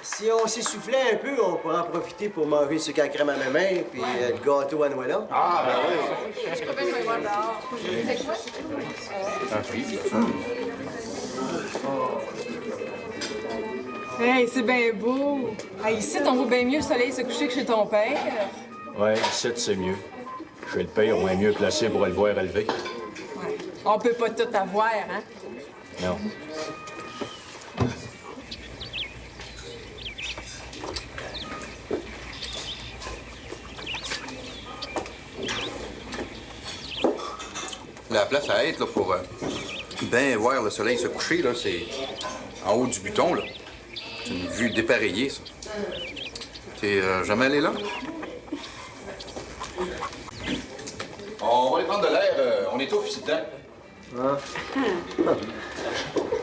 Si on s'essoufflait un peu, on pourrait en profiter pour manger le sucre à crème à ma main puis le gâteau à Noël. Ah, ben oui. Je crois bien que je vais voir dehors. Hey, c'est bien beau. Hey, ici, on voit bien mieux le soleil se coucher que chez ton père. Ouais, ici, c'est mieux. Chez le père, au moins mieux placé pour le voir élever. Ouais. On peut pas tout avoir, hein? Non. La place à être, là, pour bien voir le soleil se coucher, là, c'est en haut du buton, là. C'est une vue dépareillée, ça. T'es jamais allé là? On va aller prendre de l'air. On est au visitant. Ah.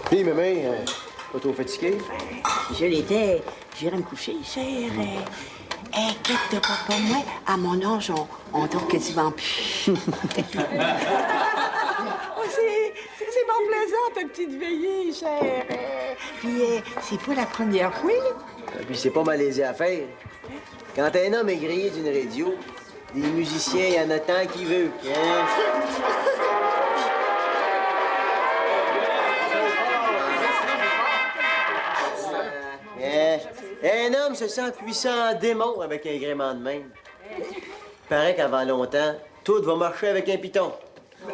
Puis, maman, pas trop fatiguée? Je l'étais. J'irai me coucher, cher. Inquiète-toi pas pour moi. À mon âge, on dort quasiment plus. C'est mon plaisant, ta petite veillée, cher. Puis, c'est pas la première fois, là. Puis c'est pas malaisé à faire. Quand un homme est grillé d'une radio, les musiciens, il y en a tant qu'il veut. Hein? Un homme se sent puissant en démon avec un gréement de même. Paraît qu'avant longtemps, tout va marcher avec un piton.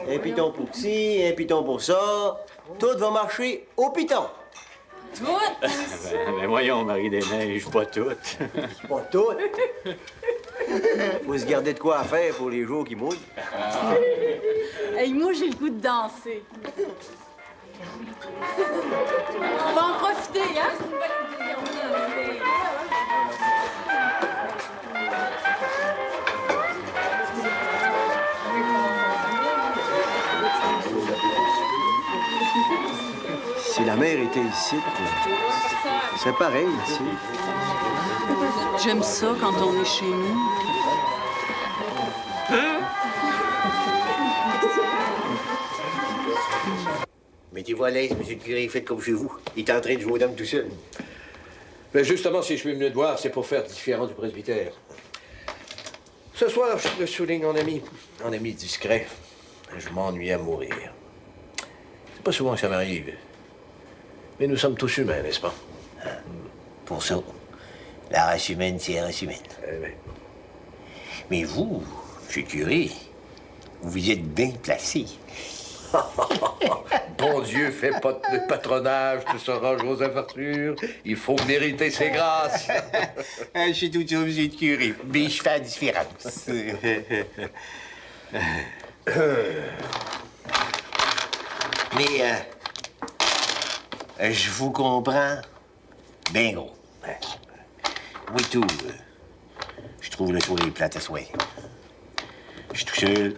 Un piton pour ci, un piton pour ça. Tout va marcher au piton. Tout? Ben voyons, Marie-des-Neiges, pas toutes. Pas tout. Faut se garder de quoi à faire pour les jours qui mouillent. Hey, moi, j'ai le goût de danser. On va en profiter, hein? C'est une bonne occasion. Si la mer était ici, c'est pareil ici. J'aime ça quand on est chez nous. Mettez-vous à l'aise, M. le curé, faites comme chez vous. Il est en train de jouer aux dames tout seul. Mais justement, si je suis venu te voir, c'est pour faire différent du presbytère. Ce soir, je le souligne en ami discret. Je m'ennuie à mourir. C'est pas souvent que ça m'arrive. Mais nous sommes tous humains, n'est-ce pas? Pour ça, la race humaine, c'est la race humaine. Eh oui. Mais vous, M. le curé, vous êtes bien placé. Bon Dieu, fais pas de patronage, tu sauras, Joseph Arthur. Il faut mériter ses grâces. Je suis tout sûr, M. le curé, mais je fais la différence. Mais, je vous comprends bien gros. Oui, tout. Je trouve le soirée plate à souhait. Je suis tout seul.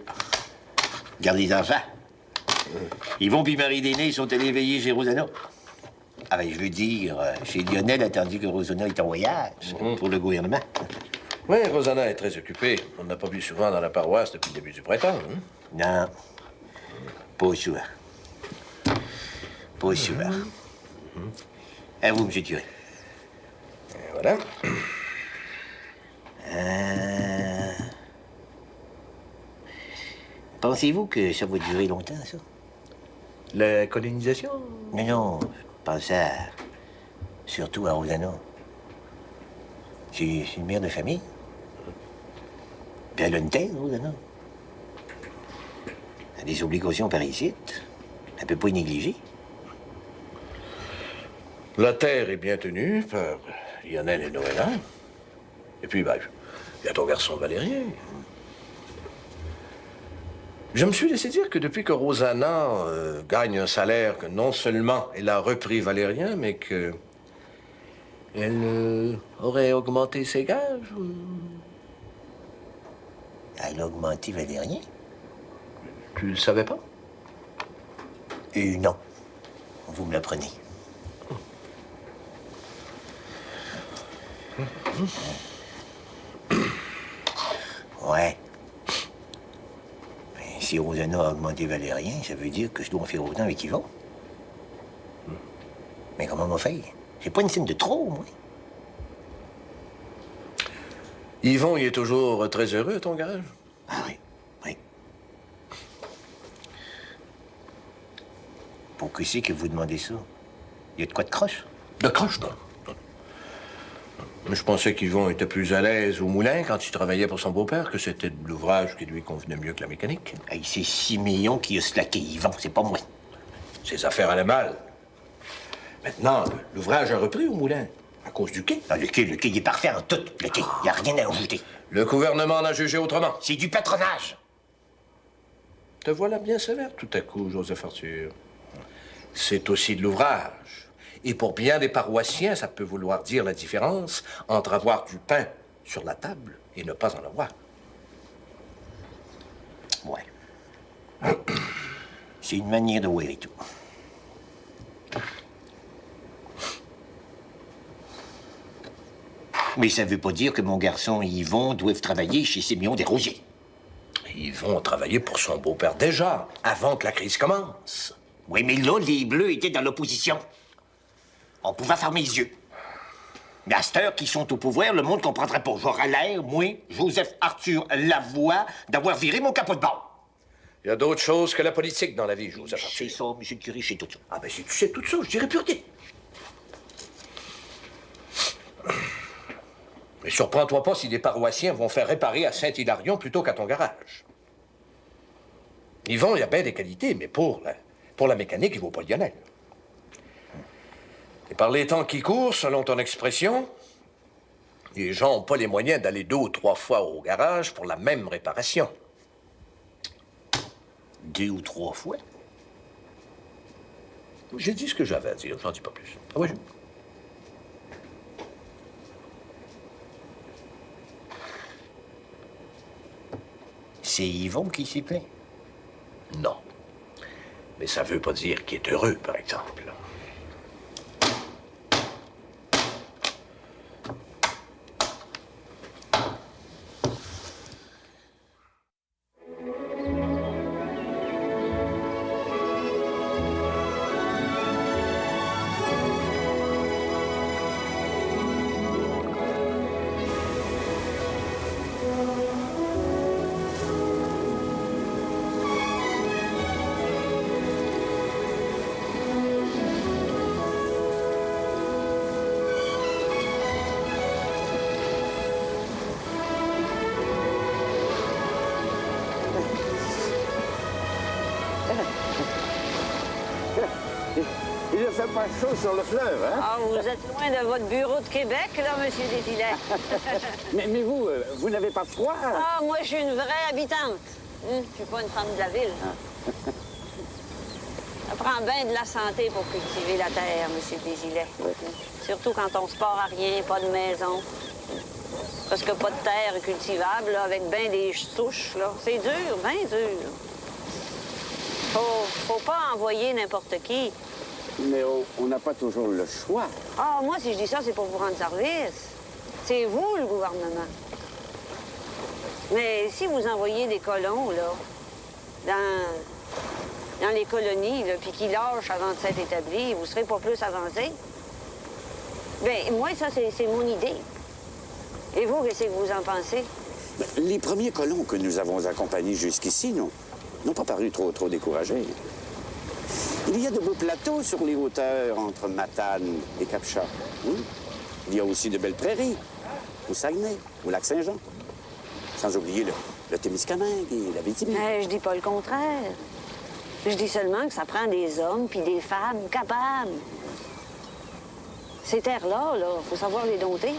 Garde les enfants. Ils vont puis Marie-des-Neiges, ils sont allés veiller chez Rosanna. Ah ben, je veux dire, chez Lionel, attendu que Rosanna est en voyage pour le gouvernement. Oui, Rosanna est très occupée. On ne l'a pas vue souvent dans la paroisse depuis le début du printemps. Non, pas souvent. Pas souvent. À vous, M. le curé. Et voilà. Pensez-vous que ça va durer longtemps, ça? La colonisation? Mais non, pensez surtout à Rosanna. C'est une mère de famille. Puis elle a une terre, Rosanna. Elle a des obligations par ici. Elle peut pas y négliger. La terre est bien tenue par Lionel et Noëlla. Et puis, ben, il y a ton garçon Valérien. Je me suis laissé dire que depuis que Rosanna gagne un salaire, que non seulement elle a repris Valérien, mais que elle aurait augmenté ses gages. Elle a augmenté Valérien? Tu le savais pas? Non. Vous me l'apprenez. Ouais. Si Rosanna a augmenté Valérien, ça veut dire que je dois en faire autant avec Yvon. Mais comment on va faire? J'ai pas une scène de trop, moi. Yvon, il est toujours très heureux à ton garage? Ah oui, oui. Pour qui c'est que vous demandez ça? Il y a de quoi de croche? De croche, non. Mais je pensais qu'Yvon était plus à l'aise au moulin quand il travaillait pour son beau-père, que c'était de l'ouvrage qui lui convenait mieux que la mécanique. Hey, c'est Siméon qui a slacké Yvon, c'est pas moi. Ses affaires allaient mal. Maintenant, l'ouvrage a repris au moulin, à cause du quai. Non, le quai, il est parfait en tout, le quai. Il n'y a rien à ajouter. Le gouvernement en a jugé autrement. C'est du patronage. Te voilà bien sévère tout à coup, Joseph Arthur. C'est aussi de l'ouvrage. Et pour bien des paroissiens, ça peut vouloir dire la différence entre avoir du pain sur la table et ne pas en avoir. Ouais. C'est une manière de voir et tout. Mais ça veut pas dire que mon garçon et Yvon doivent travailler chez Siméon Desrosiers. Yvon travaillait pour son beau-père déjà, avant que la crise commence. Oui, mais là, les Bleus étaient dans l'opposition. On pouvait fermer les yeux. Mais à cette heure qu'ils sont au pouvoir, le monde ne comprendrait pas. J'aurais l'air, moi, Joseph Arthur Lavoie, d'avoir viré mon capot de bord. Il y a d'autres choses que la politique dans la vie, Joseph Arthur. C'est ça, monsieur le curé, c'est tout ça. Ah ben si tu sais tout ça, je dirais plus rien. Mais surprends-toi pas si des paroissiens vont faire réparer à Saint-Hilarion plutôt qu'à ton garage. Yvon, il a bien des qualités, mais pour la mécanique, il vaut pas Lionel. Et par les temps qui courent, selon ton expression, les gens n'ont pas les moyens d'aller 2 ou 3 fois au garage pour la même réparation. 2 ou 3 fois? J'ai dit ce que j'avais à dire, j'en dis pas plus. Ah oui, C'est Yvon qui s'y plaint. non. Mais ça veut pas dire qu'il est heureux, par exemple. Il ne fait pas chaud sur le fleuve, hein? Ah, vous êtes loin de votre bureau de Québec, là, monsieur Desilets. mais vous, vous n'avez pas froid? Ah, moi, je suis une vraie habitante. Je suis pas une femme de la ville. Ça prend bien de la santé pour cultiver la terre, monsieur Desilets. Surtout quand on se part à rien, pas de maison. Presque pas de terre cultivable, là, avec bien des souches, là. C'est dur, bien dur. Faut pas envoyer n'importe qui. Mais on n'a pas toujours le choix. Ah, moi, si je dis ça, c'est pour vous rendre service. C'est vous, le gouvernement. Mais si vous envoyez des colons, là, dans les colonies, là, puis qu'ils lâchent avant de s'être établis, vous serez pas plus avancés. Bien, moi, ça, c'est mon idée. Et vous, qu'est-ce que vous en pensez? Les premiers colons que nous avons accompagnés jusqu'ici n'ont pas paru trop découragés. Il y a de beaux plateaux sur les hauteurs entre Matane et Cap-Chat. Il y a aussi de belles prairies, au Saguenay, au Lac-Saint-Jean. Sans oublier le Témiscamingue et la Abitibi. Mais je dis pas le contraire. Je dis seulement que ça prend des hommes puis des femmes capables. Ces terres-là, faut savoir les dompter.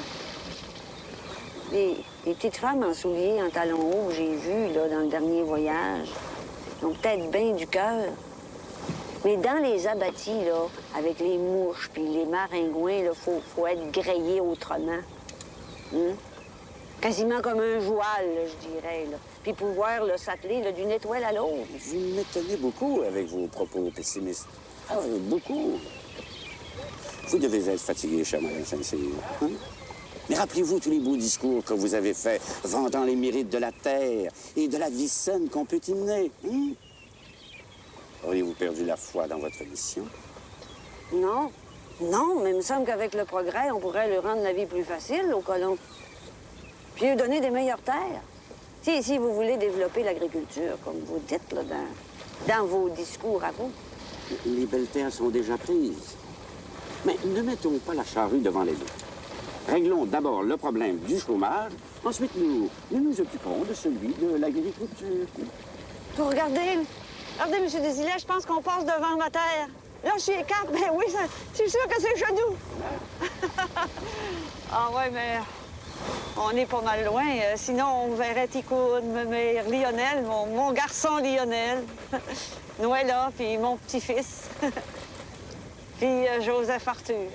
Les petites femmes en souliers, en talons hauts, que j'ai vues là, dans le dernier voyage, ont peut-être bien du cœur. Mais dans les abattis, là, avec les mouches puis les maringouins, il faut être grillé autrement. Quasiment comme un joual, là, je dirais. Là. Puis pouvoir s'atteler d'une étoile à l'autre. Vous m'étonnez beaucoup avec vos propos pessimistes. Ah, beaucoup. Vous devez être fatigué, cher Madame Saint-Cyr. Mais rappelez-vous tous les beaux discours que vous avez faits, vantant les mérites de la terre et de la vie saine qu'on peut y mener. Auriez-vous perdu la foi dans votre mission? Non. Non, mais il me semble qu'avec le progrès, on pourrait leur rendre la vie plus facile aux colons. Puis leur donner des meilleures terres. Si vous voulez développer l'agriculture, comme vous dites là, dans vos discours à vous. Les belles terres sont déjà prises. Mais ne mettons pas la charrue devant les bœufs. Réglons d'abord le problème du chômage. Ensuite, nous nous occuperons de celui de l'agriculture. Vous regardez, M. Desilets, je pense qu'on passe devant ma terre. Là, je suis écarte. Ben oui, c'est sûr que c'est chez nous. Ah ouais, mais on est pas mal loin. Sinon, on verrait Ticoune, me mère, Lionel, mon garçon Lionel, Noëlla, puis mon petit-fils, puis Joseph Arthur.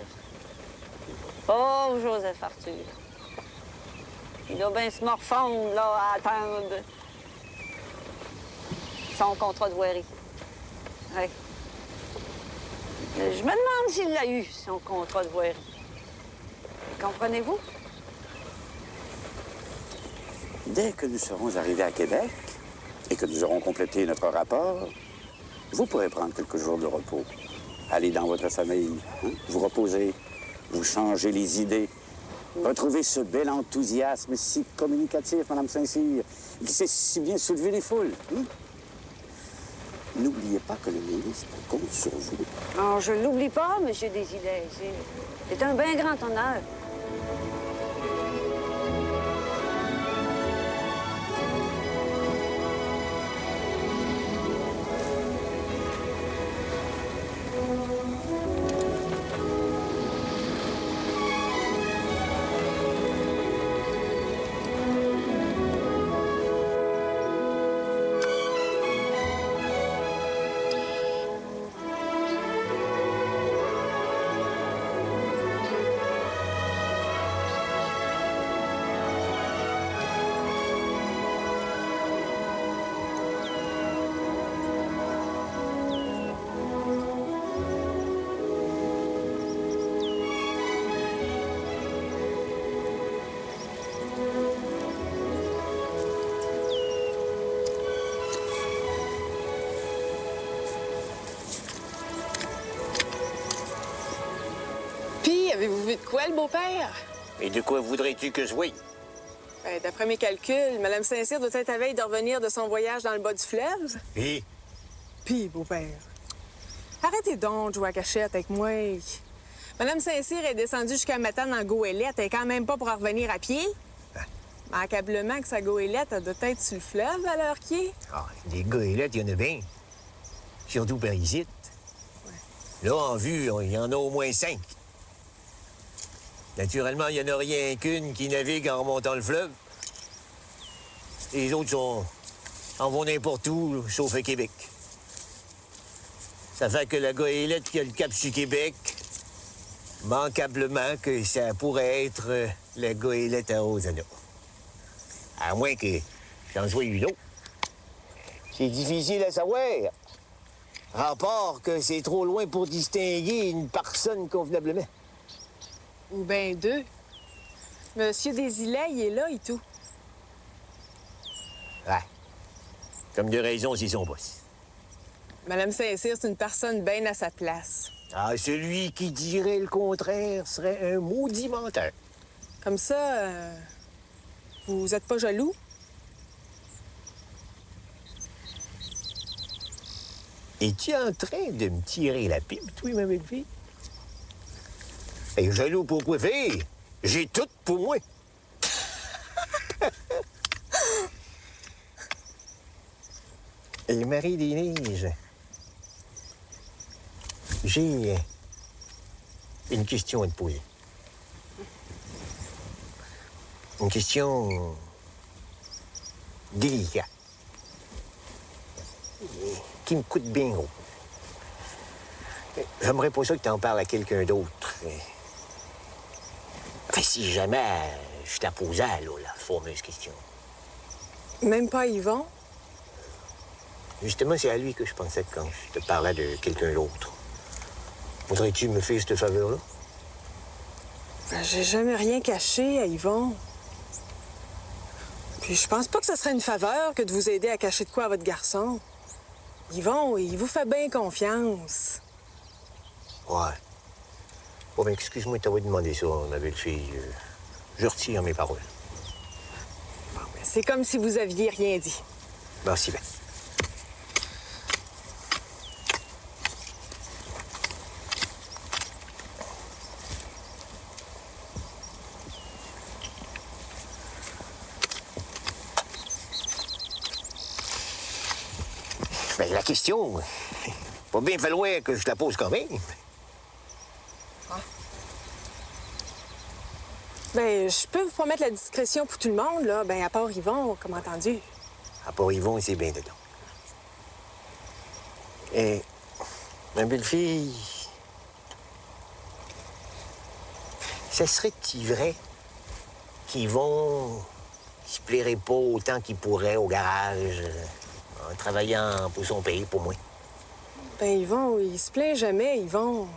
Oh, Joseph Arthur. Il doit bien se morfondre, là, à attendre son contrat de voirie. Oui. Je me demande s'il l'a eu, son contrat de voirie. Comprenez-vous? Dès que nous serons arrivés à Québec et que nous aurons complété notre rapport, vous pourrez prendre quelques jours de repos. Aller dans votre famille, vous reposer, vous changer les idées, retrouver ce bel enthousiasme si communicatif, Mme Saint-Cyr, qui sait si bien soulever les foules. N'oubliez pas que le ministre compte sur vous. Oh, je ne l'oublie pas, M. Desilets. C'est un bien grand honneur. Avez-vous vu de quoi, le beau-père? Et de quoi voudrais-tu que je voie? Ben, d'après mes calculs, Mme Saint-Cyr doit être à veille de revenir de son voyage dans le bas du fleuve. Et? Puis, beau-père, arrêtez donc de jouer à cachette avec moi. Mme Saint-Cyr est descendue jusqu'à Matane en goélette. Elle est quand même pas pour en revenir à pied. Manquablement que sa goélette, elle doit être sur le fleuve à l'heure qui est. Ah, des goélettes, il y en a bien. Surtout par ici. Ouais. Là, en vue, il y en a au moins 5. Naturellement, il n'y en a rien qu'une qui navigue en remontant le fleuve. Les autres en vont n'importe où, sauf à Québec. Ça fait que la goélette qui a le cap sur Québec, manquablement que ça pourrait être la goélette à Rosanna. À moins que j'en sois une autre. C'est difficile à savoir. Rapport que c'est trop loin pour distinguer une personne convenablement. Ou bien 2. Monsieur Desilets, il est là et tout. Ouais. Comme de raison, c'est son boss. Madame Saint-Cyr, c'est une personne bien à sa place. Ah, celui qui dirait le contraire serait un maudit menteur. Comme ça, vous êtes pas jaloux? Es-tu en train de me tirer la pipe, toi, ma belle fille? Et jaloux pour quoi faire? J'ai tout pour moi. Et Marie des Neiges, j'ai une question à te poser. Une question délicate. Qui me coûte bien gros. J'aimerais pas ça que tu en parles à quelqu'un d'autre. Enfin, si jamais je t'ai posé là, la fameuse question. Même pas Yvon? Justement, c'est à lui que je pensais quand je te parlais de quelqu'un d'autre. Voudrais-tu me faire cette faveur-là? Ben, j'ai jamais rien caché à Yvon. Puis je pense pas que ce serait une faveur que de vous aider à cacher de quoi à votre garçon. Yvon, il vous fait bien confiance. Ouais. Bon, ben, excuse-moi de t'avoir demandé ça, ma belle-fille. Je retire mes paroles. Bon, ben, c'est comme si vous aviez rien dit. Merci bien. Ben, la question, va bien falloir que je la pose quand même. Ben, je peux vous promettre la discrétion pour tout le monde, là. Ben, à part Yvon, comme entendu. À part Yvon, c'est bien dedans. Et ma belle-fille, ça serait-il vrai qu'Yvon se plairait pas autant qu'il pourrait au garage en travaillant pour son pays, pour moi? Ben, Yvon, il se plaint jamais, Yvon.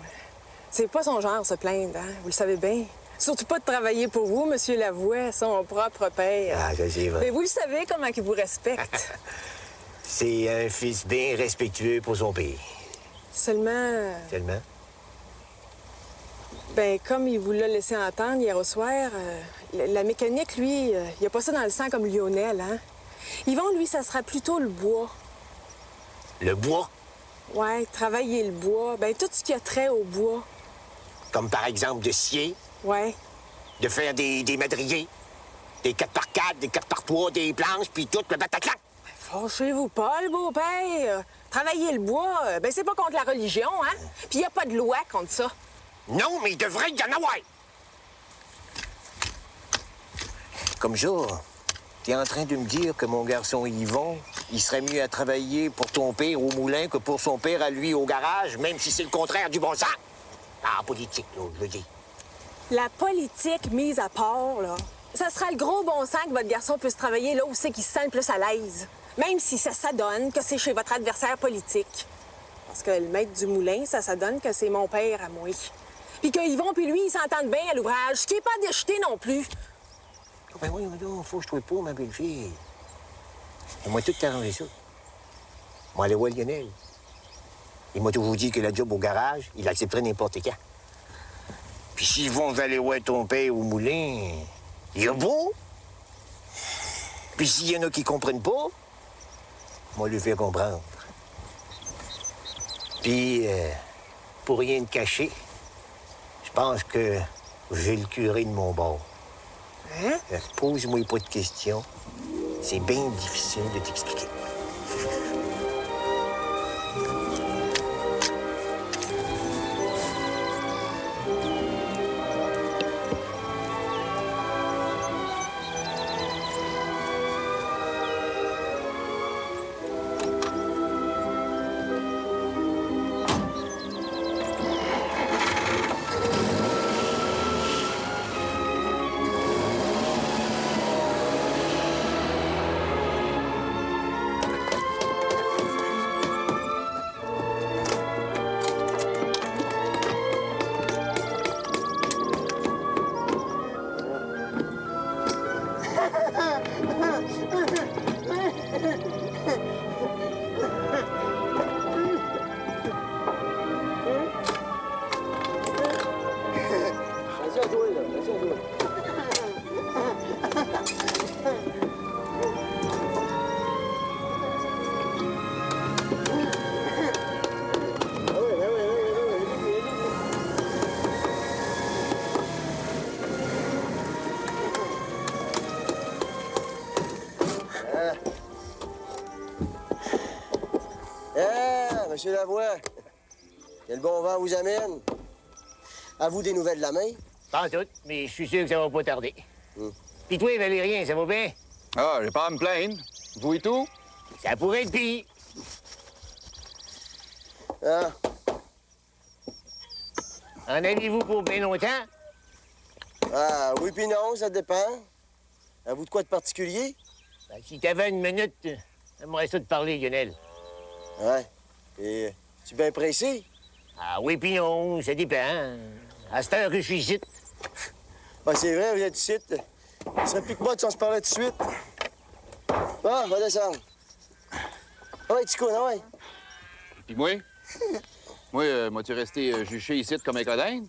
C'est pas son genre, se plaindre, hein? Vous le savez bien. Surtout pas de travailler pour vous, Monsieur Lavoie, son propre père. Ah, ça, c'est vrai. Mais vous le savez comment il vous respecte. C'est un fils bien respectueux pour son pays. Seulement, Tellement. ben, comme il vous l'a laissé entendre hier au soir, la mécanique, lui, il a pas ça dans le sang comme Lionel, hein? Yvon, lui, ça sera plutôt le bois. Le bois, Ouais, travailler le bois. Ben, tout ce qui a trait au bois. comme par exemple de scier, Ouais. de faire des madriers, des 4x4, des 4x3, des planches, puis tout le bataclan. Fâchez-vous pas, le beau-père. Travailler le bois, ben, c'est pas contre la religion, hein? Puis y a pas de loi contre ça. Non, mais il devrait y en avoir. Comme ça, t'es en train de me dire que mon garçon Yvon, il serait mieux à travailler pour ton père au moulin que pour son père à lui au garage, même si c'est le contraire du bon sens? Ah, politique, là, je le dis. La politique mise à part, là, ça sera le gros bon sens que votre garçon puisse travailler là où c'est qu'il se sent le plus à l'aise. Même si ça s'adonne que c'est chez votre adversaire politique. Parce que le maître du moulin, ça s'adonne que c'est mon père à moi. Puis que Yvon puis lui, ils s'entendent bien à l'ouvrage, ce qui est pas déjeté non plus. Ben oui, faut que je trouve pas, ma belle-fille. On m'a tout arrangé ça. Moi, aller voir Lionel. Il m'a toujours dit que la job au garage, il accepterait n'importe quand. Puis s'ils vont aller voir ton père au moulin, il y a beau. Puis s'il y en a qui comprennent pas, moi, le faire comprendre. Puis, pour rien te cacher, je pense que j'ai le curé de mon bord. Hein? Pose-moi pas de questions. C'est bien difficile de t'expliquer. Monsieur Lavoie, quel bon vent vous amène? À vous des nouvelles de la main? Pas en tout, mais je suis sûr que ça va pas tarder. Puis toi, Valérien, ça va bien? Ah, j'ai pas à me plaindre. Vous et tout? Ça pourrait être pire. Ah, En avez-vous pour bien longtemps? ah oui puis non, ça dépend. À vous de quoi de particulier? Ben, si t'avais une minute, j'aimerais ça te parler, Lionel. Ouais. Et tu bien pressé? Ah oui, puis non, ça dépend. À cette heure que je suis ici. Ben, c'est vrai, vous êtes ici. Ça serait plus que moi de s'en se parlait tout de suite. Bon, va descendre. Ah ouais, Ticoun, ah ouais. Puis moi? Moi, tu resté juché ici comme un codin?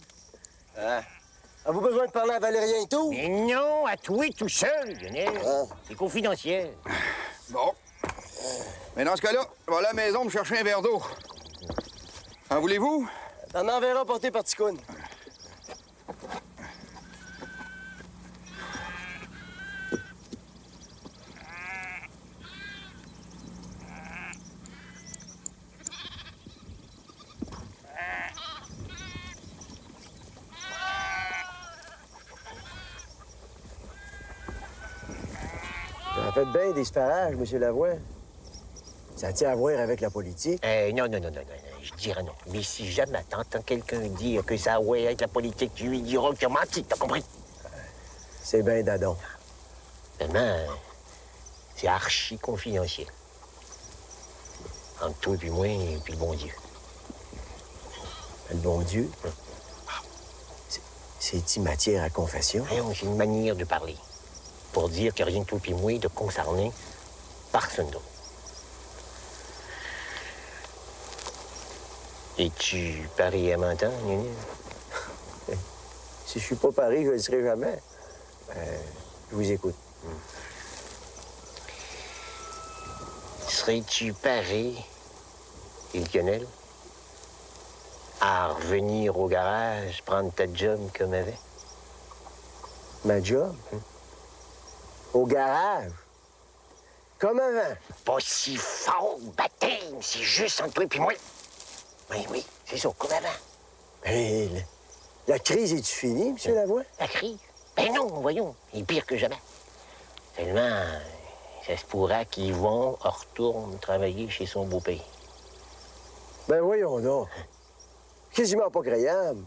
Ah. Avez-vous besoin de parler à Valérien et tout? Mais non, à toi tout seul, Lionel. Ah. C'est confidentiel. Bon. Mais dans ce cas-là, je vais aller à la maison me chercher un verre d'eau. En voulez-vous? T'en enverras porté par Ticoun. Ça fait bien des sparages, M. Lavoie. Ça tient à voir avec la politique. Non, je dirais non. Mais si jamais t'entends quelqu'un dire que ça a ouais avec la politique, tu lui diras que tu as menti, t'as compris? C'est bien dadon. Seulement, c'est archi confidentiel. Entre toi et puis moi et puis le bon Dieu. Le bon Dieu? C'est-tu matière à confession? Non, c'est une manière de parler. Pour dire que rien que toi et moi de concerner personne d'autre. Es-tu pareil à m'entendre, Lionel? Si je suis pas Paris, je le serai jamais. Je vous écoute. Serais-tu pareil, Lionel, à revenir au garage, prendre ta job comme avant? Ma job? Au garage? Comme avant? Pas si fort, baptême, c'est juste entre toi et puis moi. Oui, c'est ça, comme avant. Mais la crise est-tu finie, M. Lavoie? La crise? Ben non, voyons, il est pire que jamais. Seulement, ça se pourra qu'Yvon retourne travailler chez son beau-pays. Ben voyons donc. Quasiment pas croyable.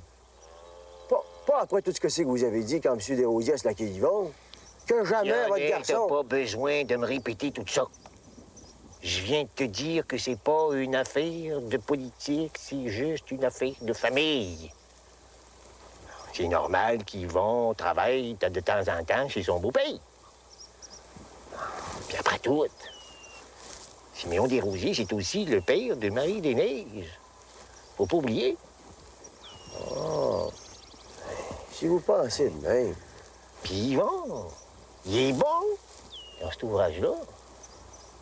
Pas après tout ce que c'est que vous avez dit quand M. Desrosiers a slaqué Yvon. Que jamais votre Lionel, garçon... t'as pas besoin de me répéter tout ça. Je viens de te dire que c'est pas une affaire de politique, c'est juste une affaire de famille. C'est normal qu'Yvon travaille de temps en temps chez son beau-pays. Puis après tout, Siméon Desrosiers, c'est aussi le père de Marie des Neiges. Faut pas oublier. Oh. Si vous pensez de même... Puis Yvon, il est bon dans cet ouvrage-là.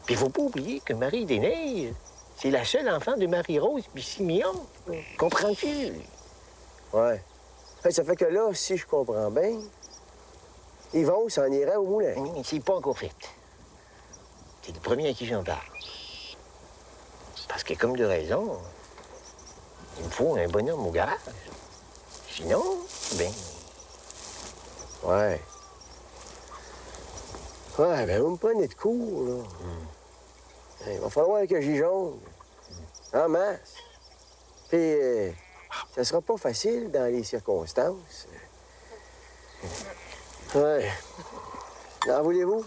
Puis il faut pas oublier que Marie des Neiges, c'est la seule enfant de Marie-Rose puis Siméon. Comprends-tu? Ouais. Ça fait que là, si je comprends bien, Yvon s'en irait au moulin. Mais c'est pas encore fait. C'est le premier à qui j'en parle. Parce que comme de raison, il me faut un bonhomme au garage. Sinon, ben... Ouais. Ouais, ben vous me prenez de court, là. Il va falloir que j'y jongle. En masse. Puis, ça sera pas facile dans les circonstances. Ouais. En voulez-vous?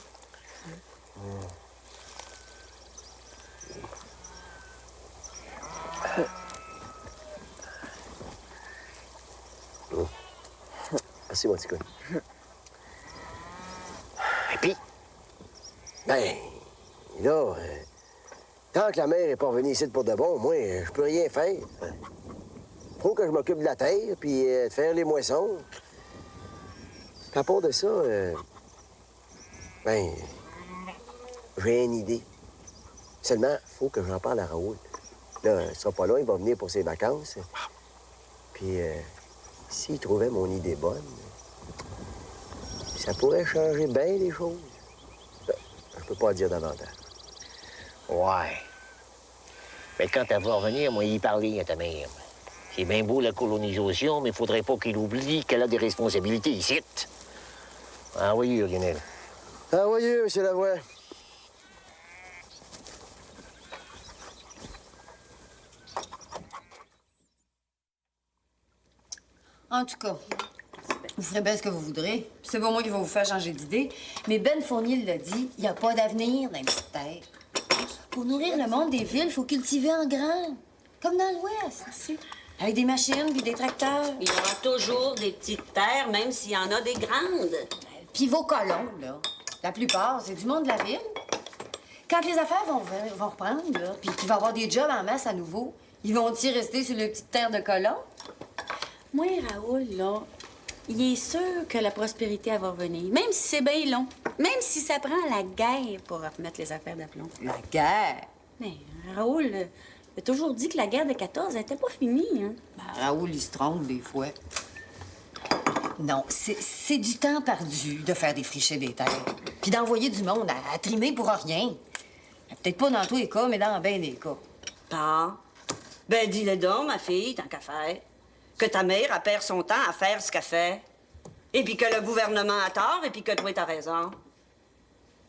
Merci, mon petit gars. Et puis? Ben, là, tant que la mère est pas revenue ici pour de bon, moi, je peux rien faire. Faut que je m'occupe de la terre, puis de faire les moissons. Puis à part de ça, ben, j'ai une idée. Seulement, faut que j'en parle à Raoul. Là, il sera pas là, il va venir pour ses vacances. Puis, s'il trouvait mon idée bonne, ça pourrait changer bien les choses. Je peux pas en dire davantage. Ouais. Mais quand elle va revenir, moi, y parler à ta mère. C'est bien beau la colonisation, mais il faudrait pas qu'il oublie qu'elle a des responsabilités ici. Ah oui, Lionel. Ah oui, M. Lavoie. En tout cas, vous ferez bien ce que vous voudrez. C'est pas moi qui va vous faire changer d'idée. Mais Ben Fournier l'a dit, il n'y a pas d'avenir dans les petites terres. Pour nourrir le monde des villes, il faut cultiver en grand. Comme dans l'Ouest. Avec des machines puis des tracteurs. Il y aura toujours des petites terres, même s'il y en a des grandes. Puis vos colons, là, la plupart, c'est du monde de la ville. Quand les affaires vont reprendre, là, puis qu'il va y avoir des jobs en masse à nouveau, ils vont-ils rester sur les petites terres de colons? Moi, Raoul, là, il est sûr que la prospérité elle va revenir, même si c'est bien long. Même si ça prend la guerre pour remettre les affaires d'aplomb. La guerre? Mais Raoul, il a toujours dit que la guerre de 14 n'était pas finie, hein? Ben, Raoul, il se trompe des fois. Non, c'est du temps perdu de faire défricher des terres. Puis d'envoyer du monde à trimer pour rien. Peut-être pas dans tous les cas, mais dans bien des cas. Ah. Ben, dis-le donc, ma fille, tant qu'à faire. Que ta mère, elle perd son temps à faire ce qu'elle fait. Et puis que le gouvernement a tort, et puis que toi, t'as raison.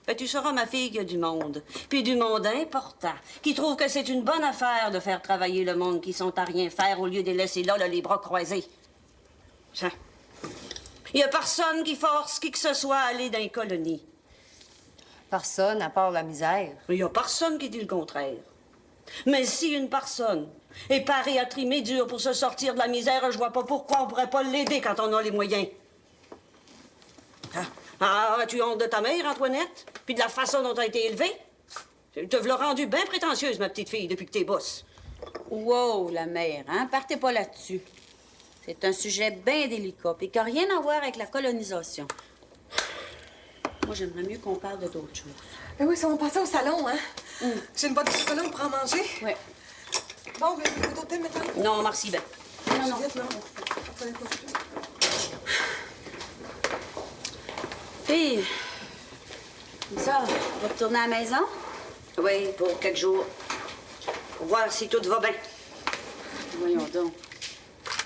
Ben, tu sauras, ma fille, qu'il y a du monde. Puis du monde important, qui trouve que c'est une bonne affaire de faire travailler le monde qui sont à rien faire au lieu de les laisser là, les bras croisés. Tiens. Il y a personne qui force qui que ce soit à aller dans les colonies. Personne, à part la misère. Il y a personne qui dit le contraire. Mais si une personne est parée à trimer dur pour se sortir de la misère, je vois pas pourquoi on pourrait pas l'aider quand on a les moyens. As-tu honte de ta mère, Antoinette? Puis de la façon dont t'as été élevée? Tu te l'as rendue bien prétentieuse, ma petite fille, depuis que t'es bosse. Wow, la mère, hein? Partez pas là-dessus. C'est un sujet bien délicat, puis qui n'a rien à voir avec la colonisation. Moi, j'aimerais mieux qu'on parle de d'autres choses. Ben oui, ça va passer au salon, hein? J'ai une boîte de chocolat, on pourra en manger? Oui. Bon, ben, vous d'autres thèmes maintenant? Non, merci, ben. Non. Fille, comme ça, on va retourner à la maison? Oui, pour quelques jours. Pour voir si tout va bien. Voyons donc.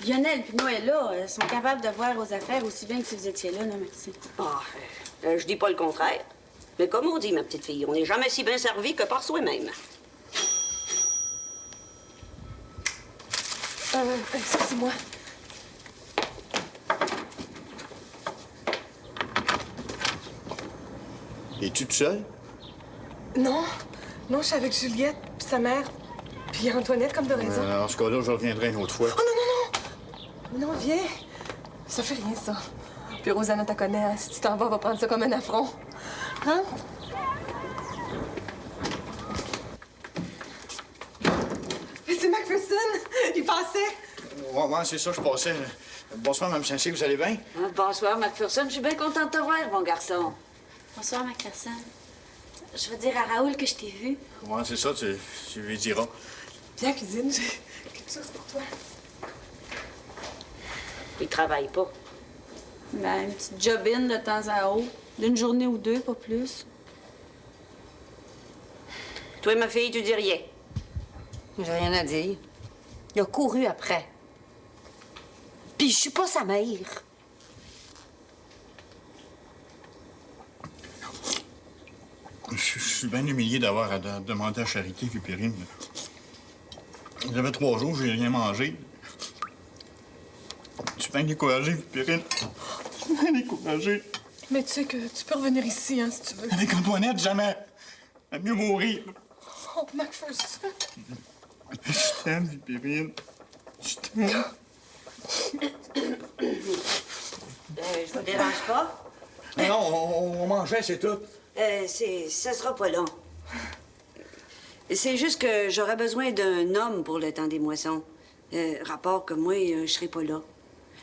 Lionel puis Noël, là, sont capables de voir aux affaires aussi bien que si vous étiez là, non, merci. Ah, je dis pas le contraire. Mais comme on dit, ma petite fille, on n'est jamais si bien servi que par soi-même. Excusez-moi. Es-tu toute seule? Non. Non, je suis avec Juliette, puis sa mère, puis Antoinette, comme de raison. En ce cas-là, je reviendrai une autre fois. Oh non, non, non! Non, viens. Ça fait rien, ça. Puis Rosanna te connaît, hein? Si tu t'en vas, elle va prendre ça comme un affront. Hein? Mais c'est McPherson! Il passait! Ouais, c'est ça, je passais. Bonsoir, Mme Saint-Cyr, vous allez bien? Bonsoir, McPherson. Je suis bien contente de te voir, mon garçon. Bonsoir, McPherson. Je veux dire à Raoul que je t'ai vu. Ouais, c'est ça, tu lui diras. Viens, cuisine, j'ai quelque chose pour toi. Il travaille pas. Ben, une petite job-in de temps à autre. D'une journée ou deux, pas plus. Toi, ma fille, tu dis rien. J'ai rien à dire. Il a couru après. Puis je suis pas sa mère. Je suis bien humilié d'avoir à demander à Charité puis Périne. J'avais 3 jours, j'ai rien mangé. Je suis bien découragé, Périne. Je suis bien découragé. Mais tu sais que tu peux revenir ici, hein, si tu veux. Avec Antoinette, jamais. Elle mieux mourir. Oh, McPherson. Je t'aime, Périne. Je t'aime. Je vous dérange pas? Non, on mangeait, c'est tout. Ça sera pas long. C'est juste que j'aurais besoin d'un homme pour le temps des moissons. Rapport que moi, je serai pas là.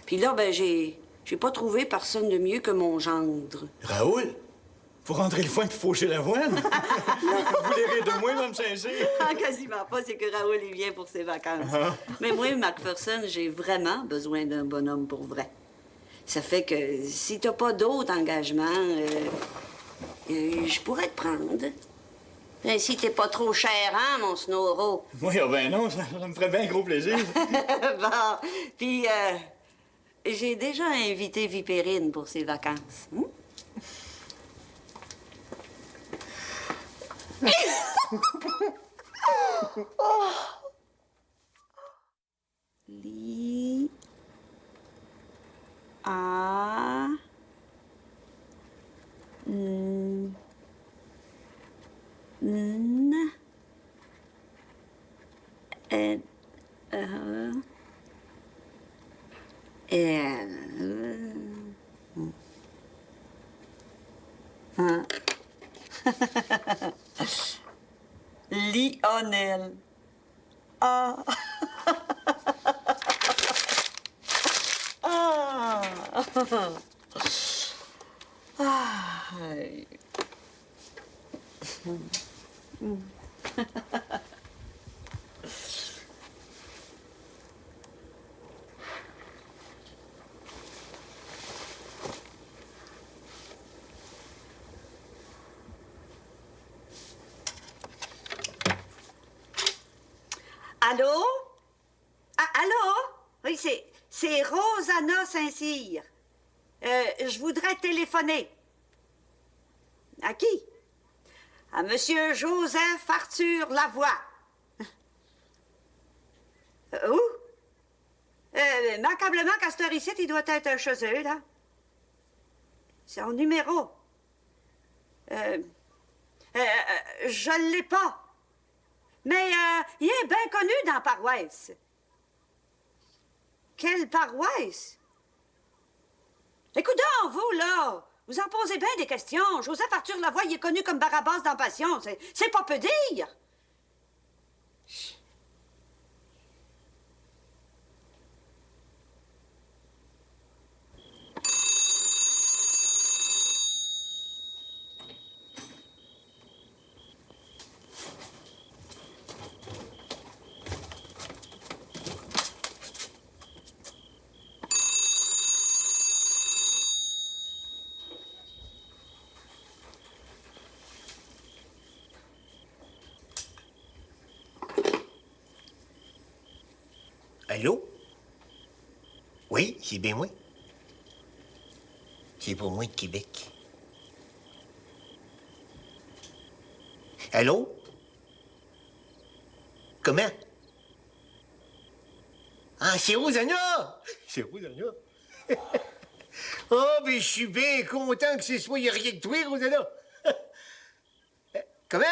Puis là, ben, j'ai pas trouvé personne de mieux que mon gendre. Raoul? Faut rentrer le foin puis faucher l'avoine? Vous voulez rire de moi, Mme Saint-Cyr? Ah, quasiment pas, c'est que Raoul, il vient pour ses vacances. Mais moi, McPherson, j'ai vraiment besoin d'un bonhomme pour vrai. Ça fait que si t'as pas d'autres engagements, je pourrais te prendre. Ben, si t'es pas trop cher, hein, mon Snoro? Oui, ben non, ça me ferait bien gros plaisir. Bon, puis j'ai déjà invité Vipérine pour ses vacances. Li... A... N... N... Hein? Lionel. Ah. Ah. Ah. Hey. Allô? Ah, allô? Oui, c'est Rosanna Saint-Cyr. Je voudrais téléphoner. À qui? À Monsieur Joseph Arthur Lavoie. Où? Immanquablement qu'à cette heure-ci, il doit être chez eux, là. C'est son numéro. Je l'ai pas. Mais il est bien connu dans la paroisse. Quelle paroisse? Écoutez, vous, là, vous en posez bien des questions. Joseph Arthur Lavoie, il est connu comme Barabbas dans Passion. C'est pas peu dire. Allô? Oui, c'est bien moi. C'est pour moi de Québec. Allô? Comment? Ah, c'est Rosanna! C'est Rosanna. Oh, mais je suis bien content que ce soit rien que toi, Rosanna. Comment?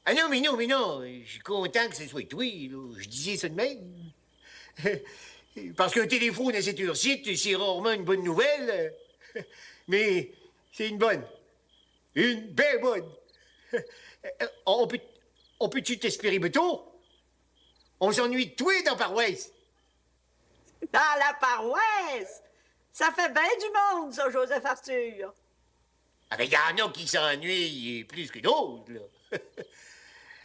Ah non, mais non. Je suis content que ce soit toi, là. Je disais ça de même. Parce qu'un téléphone à cette heure-ci, c'est rarement une bonne nouvelle. Mais c'est une bonne. Une bien bonne. On peut-tu t'espérer bientôt? On s'ennuie de toi dans la paroisse. Dans la paroisse? Ça fait bien du monde, ça, Joseph Arthur. Ah ben, il y en a qui s'ennuient plus que d'autres, là.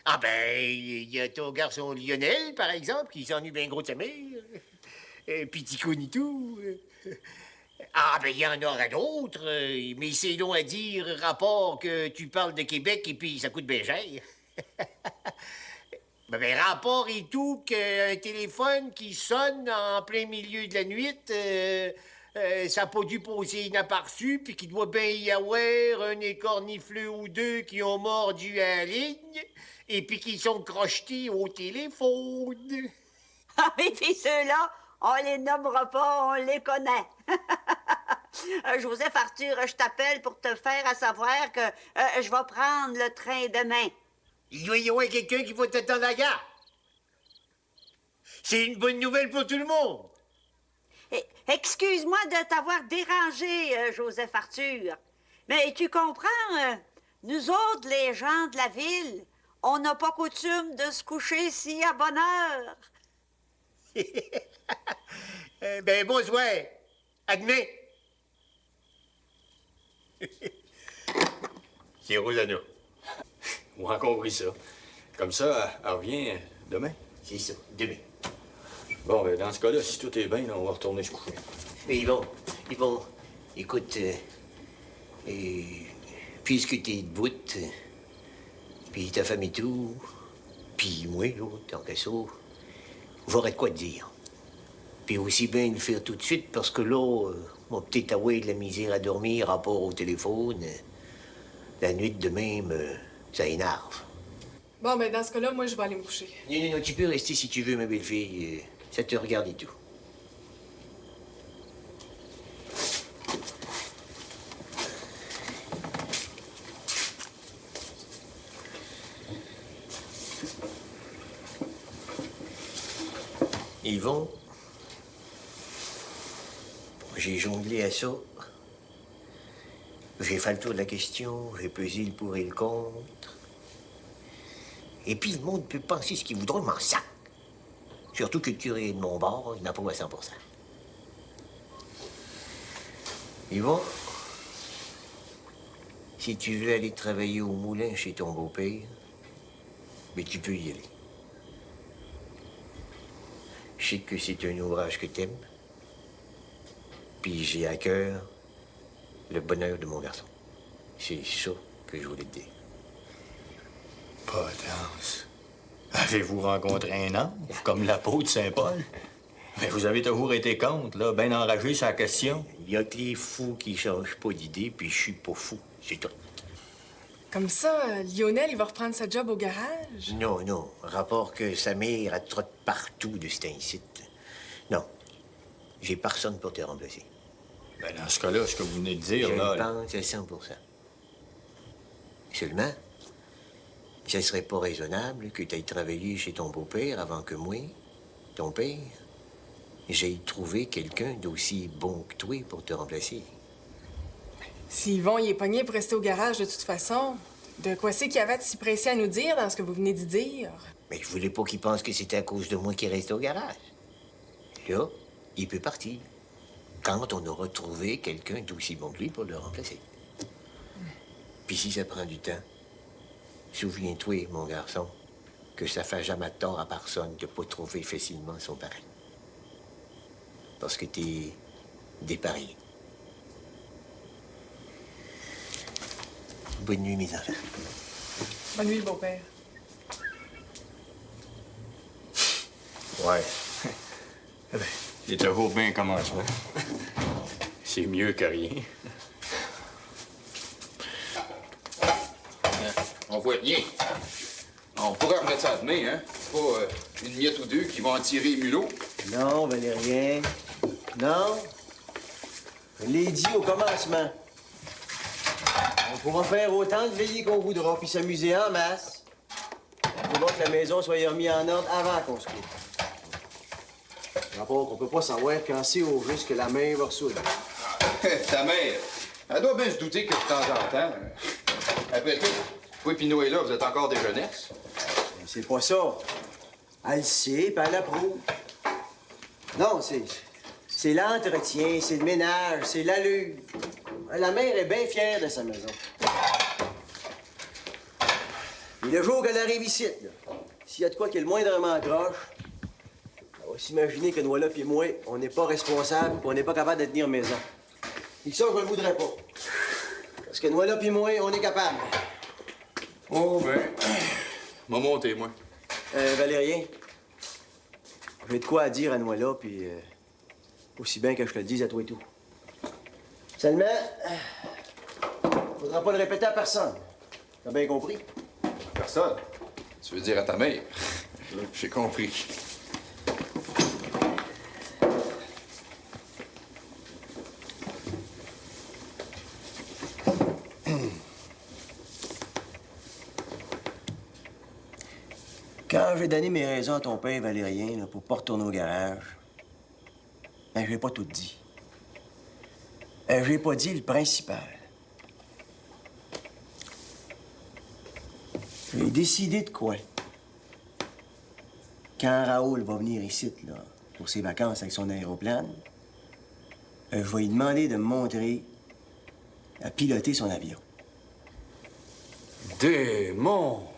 Ah ben, il y a ton garçon Lionel, par exemple, qui s'ennuie bien gros de sa mère. Puis Ticoun et tout. Ah ben, il y en aura d'autres, mais c'est long à dire, rapport que tu parles de Québec et puis ça coûte bien cher. Ben, rapport et tout qu'un téléphone qui sonne en plein milieu de la nuit, ça n'a pas dû poser inaperçu, puis qu'il doit bien y avoir un écornifleux ou deux qui ont mordu à la ligne, et puis qui sont crochetés au téléphone. Ah oui, puis ceux-là, on les nommera pas, on les connaît. Joseph Arthur, je t'appelle pour te faire à savoir que je vais prendre le train demain. Il doit y avoir quelqu'un qui va t'attendre à la gare. C'est une bonne nouvelle pour tout le monde. Excuse-moi de t'avoir dérangé, Joseph Arthur. Mais tu comprends, nous autres, les gens de la ville, on n'a pas coutume de se coucher si à bonne heure. Ben, bonsoir. À demain. C'est Rosanna. Ou encore oublie ça. Comme ça, elle revient demain. C'est ça, demain. Bon, ben dans ce cas-là, si tout est bien, là, on va retourner se coucher. Mais ils vont... Écoute, puisque t'es debout, puis ta femme et tout, puis moi, là, tant qu'à ça, j'aurais de quoi te dire. Puis aussi bien le faire tout de suite, parce que là, on va peut-être avoir de la misère à dormir rapport au téléphone. La nuit de même, ça énerve. Bon, ben dans ce cas-là, moi, je vais aller me coucher. Non, tu peux rester si tu veux, ma belle-fille. Ça te regarde et tout. Yvon, J'ai jonglé à ça. J'ai fait le tour de la question, j'ai pesé le pour et le contre. Et puis, le monde peut penser ce qu'il voudra, je m'en sac. Surtout que le curé est de mon bord, il n'approuve à 100%. Yvon, si tu veux aller travailler au moulin chez ton beau-père, mais tu peux y aller. Je sais que c'est un ouvrage que t'aimes, puis j'ai à cœur le bonheur de mon garçon. C'est ça que je voulais te dire. Potence. Avez-vous rencontré un ange, comme l'apôtre Saint-Paul? Mais vous avez toujours été contre, là, bien enragé sur la question. Il y a que les fous qui changent pas d'idée, puis je suis pas fou, c'est tout. Comme ça, Lionel, il va reprendre sa job au garage? Non, non. Rapport que sa mère, elle trotte partout de cet incite. Non. J'ai personne pour te remplacer. Ben, dans ce cas-là, ce que vous venez de dire, Je là... le pense à 100%. Seulement, ce serait pas raisonnable que tu ailles travailler chez ton beau-père avant que moi, ton père, j'aille trouver quelqu'un d'aussi bon que toi pour te remplacer. Si Yvon, il est pogné pour rester au garage de toute façon, de quoi c'est qu'il y avait de si précis à nous dire dans ce que vous venez de dire? Mais je voulais pas qu'il pense que c'était à cause de moi qu'il reste au garage. Là, il peut partir. Quand on aura trouvé quelqu'un d'aussi bon que lui pour le remplacer. Puis si ça prend du temps, souviens-toi, mon garçon, que ça fait jamais tort à personne de pas trouver facilement son pareil. Parce que t'es dépareillé. Bonne nuit, mes enfants. Bonne nuit, le beau-père. Ouais. Eh ben, c'est toujours bien un commencement. C'est mieux que rien. On voit rien. On pourrait remettre ça demain, hein? Pas une miette ou deux qui vont en tirer les mulots. Non, Valérien. Non. Je l'ai dit au commencement. On pourra faire autant de veillées qu'on voudra, puis s'amuser en masse. Il faudra que la maison soit remise en ordre avant qu'on se quitte. Rapport qu'on peut pas savoir quand c'est au juste que la main va ressouder. Ta mère, elle doit bien se douter que de temps en temps... Après tout, toi et Noëlla, vous êtes encore des jeunesses. C'est pas ça. Elle le sait, puis elle approuve. Non, c'est l'entretien, c'est le ménage, c'est l'allure. La mère est bien fière de sa maison. Et le jour qu'elle arrive ici, là, s'il y a de quoi qui est le moindrement croche, on va s'imaginer que Noëlla puis moi, on n'est pas responsables puis on n'est pas capable de tenir maison. Et ça, je le voudrais pas. Parce que Noëlla puis moi, on est capable. Oh, ben... M'a monté, moi. Valérien, j'ai de quoi à dire à Noëlla, puis aussi bien que je te le dise à toi et tout. Seulement, faudra pas le répéter à personne. T'as bien compris? Personne? Tu veux dire à ta mère? J'ai compris. Quand j'ai donné mes raisons à ton père, Valérien, là, pour pas retourner au garage, ben, je lui ai pas tout dit. Je lui ai pas dit le principal. J'ai décidé de quoi? Quand Raoul va venir ici, là, pour ses vacances avec son aéroplane, je vais lui demander de me montrer à piloter son avion. Démon!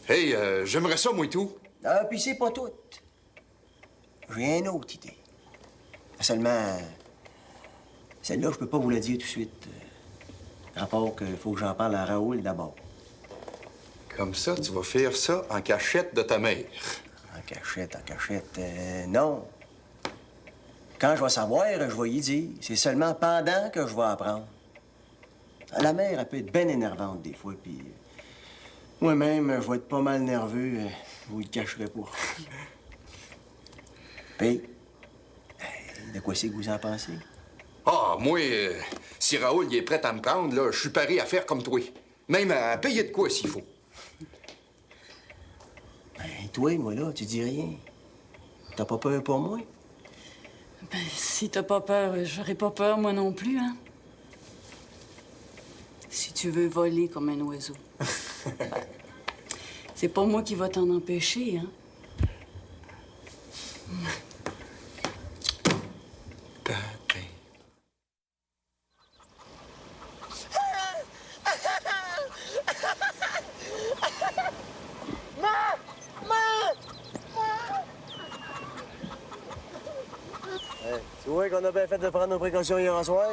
Hey, j'aimerais ça, moi et tout. Ah, puis c'est pas tout. J'ai une autre idée. Seulement, celle-là, je peux pas vous la dire tout de suite. Rapport qu'il faut que j'en parle à Raoul d'abord. Comme ça, tu vas faire ça en cachette de ta mère. En cachette, non. Quand je vais savoir, je vais y dire. C'est seulement pendant que je vais apprendre. La mère, elle peut être bien énervante des fois, puis... moi-même, je vais être pas mal nerveux. Je vous le cacherai pas. Puis, de quoi c'est que vous en pensez? Ah, moi, si Raoul il est prêt à me prendre, là, je suis paré à faire comme toi. Même à payer de quoi s'il faut. Ben, toi, moi, là, tu dis rien. T'as pas peur pour moi? Ben, si t'as pas peur, j'aurais pas peur, moi non plus, hein. Si tu veux voler comme un oiseau. Ben, c'est pas moi qui va t'en empêcher, hein. Tu vois qu'on a bien fait de prendre nos précautions hier soir?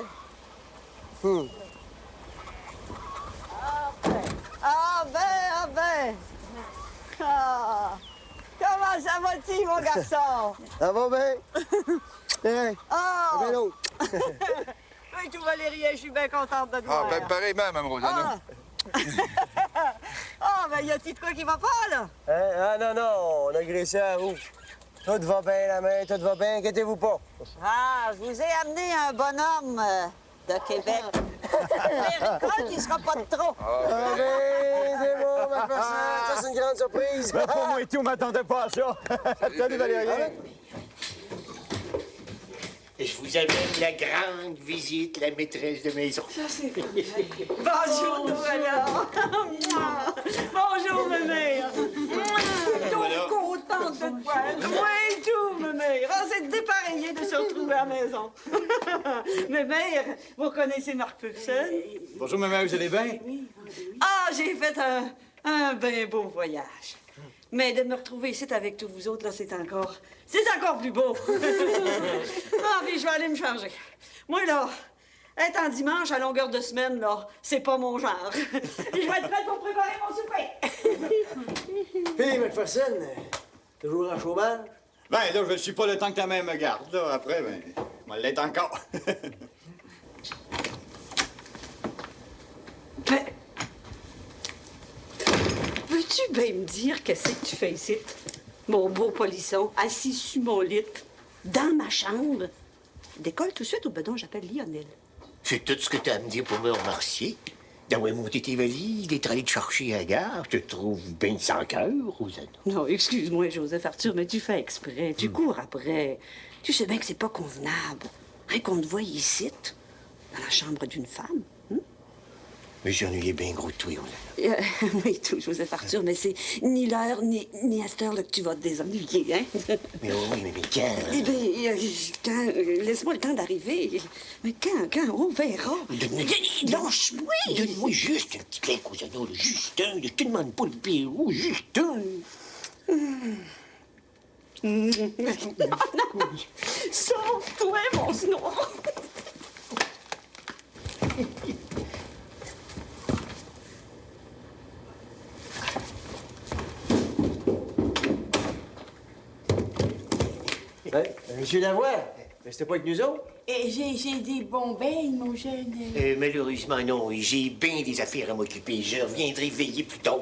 Ah, comment ça va-t-il, mon garçon? Ça va bien? Hey, Ah! bien l'autre. Oui, tout Valérie, je suis bien contente de te voir. Ah, ben pareillement, Mme Rosanna. Ah, ben y a-t-il de quoi qui va pas, là? Hein? Ah non, non, on a graissé à la roue. Tout va bien, la main, tout va bien, inquiétez-vous pas. Ah, je vous ai amené un bonhomme de Québec. Les récoltes, il sera pas de trop. Ah ben, c'est bon, ma personne, ça c'est une grande surprise. Pour moi et tout, on m'attendait pas à ça. Salut, Valérie. Je vous amène la grande visite, la maîtresse de maison. Ça, c'est bonjour, Noëlla. Bonjour, ma mère. Donc contente de te voir. Moi et tout, ma mère. Ah, c'est dépareillé de se retrouver à la maison. Ma mère, vous connaissez Marc Purcell? Bonjour, maman, vous allez bien? Ah, j'ai fait un bien beau voyage. Mais de me retrouver ici avec tous vous autres, là, c'est encore plus beau. Ah, puis je vais aller me changer. Moi, là, être en dimanche à longueur de semaine, là, c'est pas mon genre. Je vais être prête pour préparer mon souper. Puis, McPherson, toujours en chômage? Ben, là, je ne suis pas le temps que ta mère me garde. Là, après, ben, je vais l'être encore. Ben, veux-tu bien me dire qu'est-ce que tu fais ici, mon beau polisson, assis sur mon lit, dans ma chambre? Décolle tout de suite ou ben non, j'appelle Lionel. C'est tout ce que tu as à me dire pour me remercier. D'avoir monté tes valises, d'être allé te chercher à la gare. Je te trouve bien sans cœur, Rosanna. Non, excuse-moi, Joseph Arthur, mais tu fais exprès. Tu cours après. Tu sais bien que c'est pas convenable. Hein, qu'on te voie ici, dans la chambre d'une femme. Mais j'ennuyais bien gros de toi, Rosanna. Oui, tout, Joseph Arthur, mais c'est ni l'heure, ni à cette heure-là que tu vas te désennuyer, hein? Mais oui, mais quand? Eh bien, laisse-moi le temps d'arriver. Mais quand, on verra. Lâche-moi! Donne-moi juste un petit clin, Rosanna, là, juste un. Je te demande pas le Pérou, juste un. Non. Sauve-toi, mon snore! Monsieur Lavoie, c'était pas avec nous autres? J'ai des bonbons, mon jeune. Malheureusement, non. J'ai bien des affaires à m'occuper. Je reviendrai veiller plus tard.